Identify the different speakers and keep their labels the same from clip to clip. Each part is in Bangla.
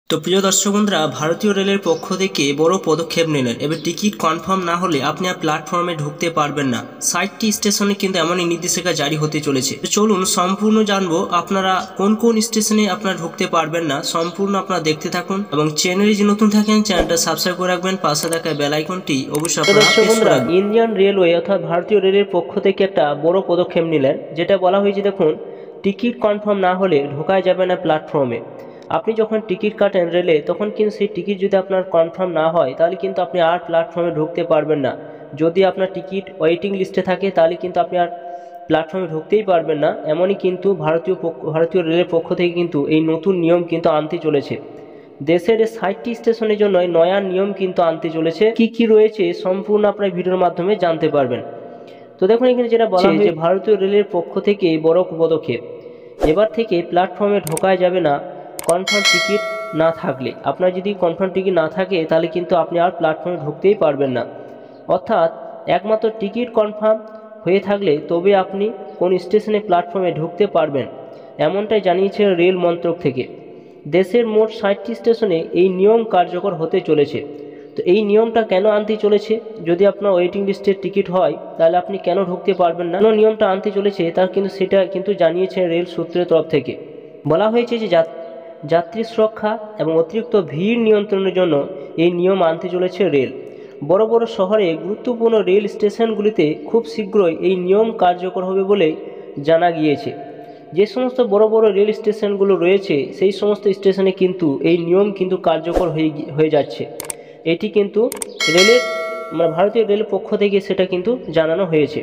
Speaker 1: তো প্রিয় দর্শক বন্ধুরা, ভারতীয় রেলের পক্ষ থেকে বড় পদক্ষেপ নিলেন। এবার টিকিট কনফার্ম না হলে আপনি আর প্ল্যাটফর্মে ঢুকতে পারবেন না। 60টি স্টেশনে কিন্তু এমনই নির্দেশিকা জারি হতে চলেছে। তো চলুন সম্পূর্ণ জানবো আপনারা কোন কোন স্টেশনে আপনারা ঢুকতে পারবেন না। সম্পূর্ণ আপনারা দেখতে থাকুন এবং চ্যানেলে যে নতুন থাকেন চ্যানেলটা সাবস্ক্রাইব করে রাখবেন, পাশে থাকা বেল আইকনটি অবশ্যই আপনারা প্রেস করে রাখবেন। ইন্ডিয়ান রেলওয়ে অর্থাৎ ভারতীয় রেলের পক্ষ থেকে একটা বড় পদক্ষেপ নিলেন, যেটা বলা হয়েছে দেখুন, টিকিট কনফার্ম না হলে ঢোকা যাবে না প্ল্যাটফর্মে। আপনি যখন টিকিট কাটেন রেলে, তখন কিন্তু সেই টিকিট যদি আপনার কনফার্ম না হয় তাহলে কিন্তু আপনি আর প্ল্যাটফর্মে ঢুকতে পারবেন না। যদি আপনার টিকিট ওয়েটিং লিস্টে থাকে তাহলে কিন্তু আপনি আর প্ল্যাটফর্মে ঢুকতেই পারবেন না। এমনই কিন্তু ভারতীয় রেলের পক্ষ থেকে কিন্তু এই নতুন নিয়ম কিন্তু আনতে চলেছে। দেশের 60টি স্টেশনের জন্য নয়া নিয়ম কিন্তু আনতে চলেছে। কি কি রয়েছে সম্পূর্ণ আপনার ভিডিওর মাধ্যমে জানতে পারবেন। তো দেখুন, এখানে যেটা বলা হয়েছে, ভারতীয় রেলের পক্ষ থেকে বড় পদক্ষেপ। এবার থেকে প্ল্যাটফর্মে ঢোকা যাবে না কনফার্ম টিকিট না থাকলে। আপনার যদি কনফার্ম টিকিট না থাকে তাহলে কিন্তু আপনি আর প্ল্যাটফর্মে ঢুকতেই পারবেন না। অর্থাৎ একমাত্র টিকিট কনফার্ম হয়ে থাকলে তবে আপনি কোন স্টেশনে প্ল্যাটফর্মে ঢুকতে পারবেন, এমনটাই জানিয়েছে রেল মন্ত্রক থেকে। দেশের মোট 60টি স্টেশনে এই নিয়ম কার্যকর হতে চলেছে। তো এই নিয়মটা কেন আনতে চলেছে? যদি আপনার ওয়েটিং লিস্টের টিকিট হয় তাহলে আপনি কেন ঢুকতে পারবেন না? কেন নিয়মটা আনতে চলেছে তার কিন্তু সেটা কিন্তু জানিয়েছে রেল সূত্রের তরফ থেকে। বলা হয়েছে যে যাত্রী সুরক্ষা এবং অতিরিক্ত ভিড় নিয়ন্ত্রণের জন্য এই নিয়ম আনতে চলেছে রেল। বড় বড় শহরে গুরুত্বপূর্ণ রেল স্টেশনগুলিতে খুব শীঘ্রই এই নিয়ম কার্যকর হবে বলে জানা গিয়েছে। যে সমস্ত বড় বড় রেল স্টেশনগুলো রয়েছে সেই সমস্ত স্টেশনে কিন্তু এই নিয়ম কিন্তু কার্যকর হয়ে যাচ্ছে। এটি কিন্তু ভারতীয় রেলের পক্ষ থেকে সেটা কিন্তু জানানো হয়েছে।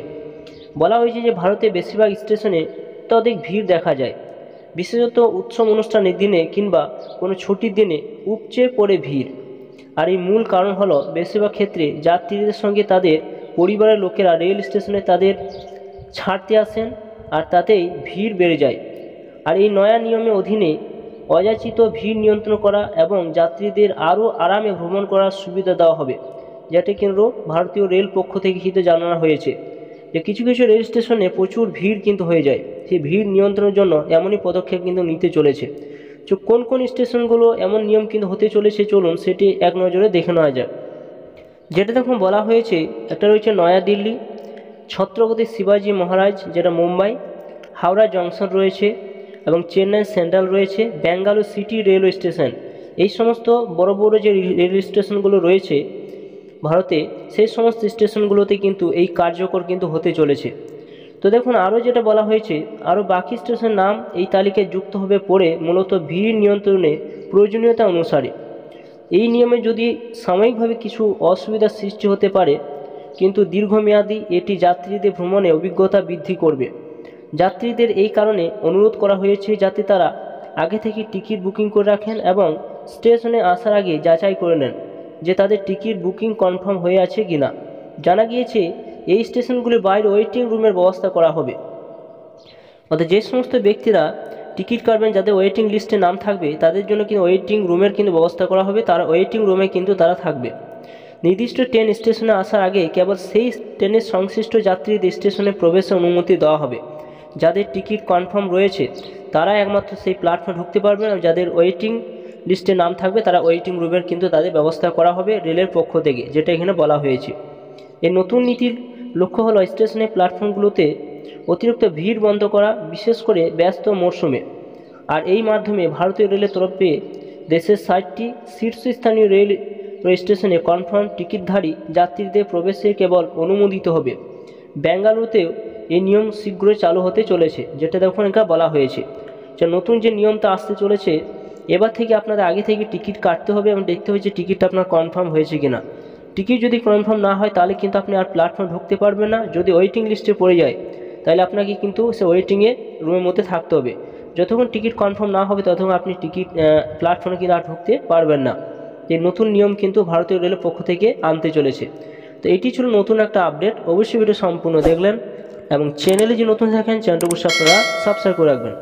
Speaker 1: বলা হয়েছে যে ভারতের বেশিরভাগ স্টেশনে অত্যধিক ভিড় দেখা যায়, বিশেষত উৎসব অনুষ্ঠানের দিনে কিংবা কোনো ছুটির দিনে উপচে পড়ে ভিড়। আর এই মূল কারণ হলো বেশিরভাগ ক্ষেত্রে যাত্রীদের সঙ্গে তাদের পরিবারের লোকেরা রেল স্টেশনে তাদের ছাড়তে আসেন আর তাতেই ভিড় বেড়ে যায়। আর এই নয়া নিয়মের অধীনে অযাচিত ভিড় নিয়ন্ত্রণ করা এবং যাত্রীদের আরও আরামে ভ্রমণ করার সুবিধা দেওয়া হবে, যেটা কিন্তু ভারতীয় রেল পক্ষ থেকে কিন্তু জানানো হয়েছে যে কিছু কিছু রেল স্টেশনে প্রচুর ভিড় কিন্তু হয়ে যায়। সেই ভিড় নিয়ন্ত্রণের জন্য এমনই পদক্ষেপ কিন্তু নিতে চলেছে। তো কোন কোন স্টেশনগুলো এমন নিয়ম কিন্তু হতে চলেছে চলুন সেটি এক নজরে দেখে নেওয়া যায়। যেটা দেখুন বলা হয়েছে, একটা রয়েছে নয়াদিল্লি, ছত্রপতি শিবাজি মহারাজ যেটা মুম্বাই, হাওড়া জংশন রয়েছে এবং চেন্নাই সেন্ট্রাল রয়েছে, ব্যাঙ্গালোর সিটি রেলওয়ে স্টেশন। এই সমস্ত বড় বড় যে রেল স্টেশনগুলো রয়েছে ভারতে, সেই সমস্ত স্টেশনগুলোতে কিন্তু এই কার্যকর কিন্তু হতে চলেছে। তো দেখুন আরও যেটা বলা হয়েছে, আরও বাকি স্টেশনের নাম এই তালিকায় যুক্ত হবে পরে মূলত ভিড় নিয়ন্ত্রণে প্রয়োজনীয়তা অনুসারে। এই নিয়মে যদি সাময়িকভাবে কিছু অসুবিধার সৃষ্টি হতে পারে, কিন্তু দীর্ঘমেয়াদী এটি যাত্রীদের ভ্রমণে অভিজ্ঞতা বৃদ্ধি করবে। যাত্রীদের এই কারণে অনুরোধ করা হয়েছে যাতে তারা আগে থেকে টিকিট বুকিং করে রাখেন এবং স্টেশনে আসার আগে যাচাই করে নেন যে তাদের টিকিট বুকিং কনফার্ম হয়ে আছে কিনা। জানা গিয়েছে এই স্টেশনগুলির বাইরে ওয়েটিং রুমের ব্যবস্থা করা হবে। অর্থাৎ যে সমস্ত ব্যক্তিরা টিকিট কাটবেন, যাদের ওয়েটিং লিস্টে নাম থাকবে, তাদের জন্য কিন্তু ওয়েটিং রুমের কিন্তু ব্যবস্থা করা হবে। তারা ওয়েটিং রুমে কিন্তু তারা থাকবে। নির্দিষ্ট ট্রেন স্টেশনে আসার আগে কেবল সেই ট্রেনের সংশ্লিষ্ট যাত্রীদের স্টেশনে প্রবেশের অনুমতি দেওয়া হবে। যাদের টিকিট কনফার্ম রয়েছে তারা একমাত্র সেই প্ল্যাটফর্মে ঢুকতে পারবেন, এবং যাদের ওয়েটিং লিস্টে নাম থাকবে তারা ওয়েটিং রুমের কিন্তু তাদের ব্যবস্থা করা হবে রেলের পক্ষ থেকে, যেটা এখানে বলা হয়েছে। এই নতুন নীতির লক্ষ্য হলো স্টেশনের প্ল্যাটফর্মগুলোতে অতিরিক্ত ভিড় বন্ধ করা, বিশেষ করে ব্যস্ত মরশুমে। আর এই মাধ্যমে ভারতীয় রেলের তরফে দেশের 60টি শীর্ষস্থানীয় রেল স্টেশনে কনফার্ম টিকিটধারী যাত্রীদের প্রবেশে কেবল অনুমোদিত হবে। বেঙ্গালুরুতেও এই নিয়ম শীঘ্রই চালু হতে চলেছে, যেটা দেখুন এখানে বলা হয়েছে। যে নতুন যে নিয়মটা আসতে চলেছে, এবার থেকে আপনাদের আগে থেকে টিকিট কাটতে হবে এবং দেখতে হবে যে টিকিটটা আপনার কনফার্ম হয়েছে কিনা। টিকিট যদি কনফার্ম না হয় তাহলে কিন্তু আপনি আর প্ল্যাটফর্মে ঢুকতে পারবেন না। যদি ওয়েটিং লিস্টে পড়ে যায় তাহলে আপনাকে কিন্তু সে ওয়েটিংয়ে রুমের মধ্যে থাকতে হবে। যতক্ষণ টিকিট কনফার্ম না হবে ততক্ষণ আপনি প্ল্যাটফর্মে কিন্তু আর ঢুকতে পারবেন না। এই নতুন নিয়ম কিন্তু ভারতীয় রেলের পক্ষ থেকে আনতে চলেছে। তো এটি ছিল নতুন একটা আপডেট। অবশ্যই ভিডিও সম্পূর্ণ দেখলেন এবং চ্যানেলে যে নতুন থাকেন চ্যানেলটি অবশ্যই আপনারা সাবস্ক্রাইব করে রাখবেন।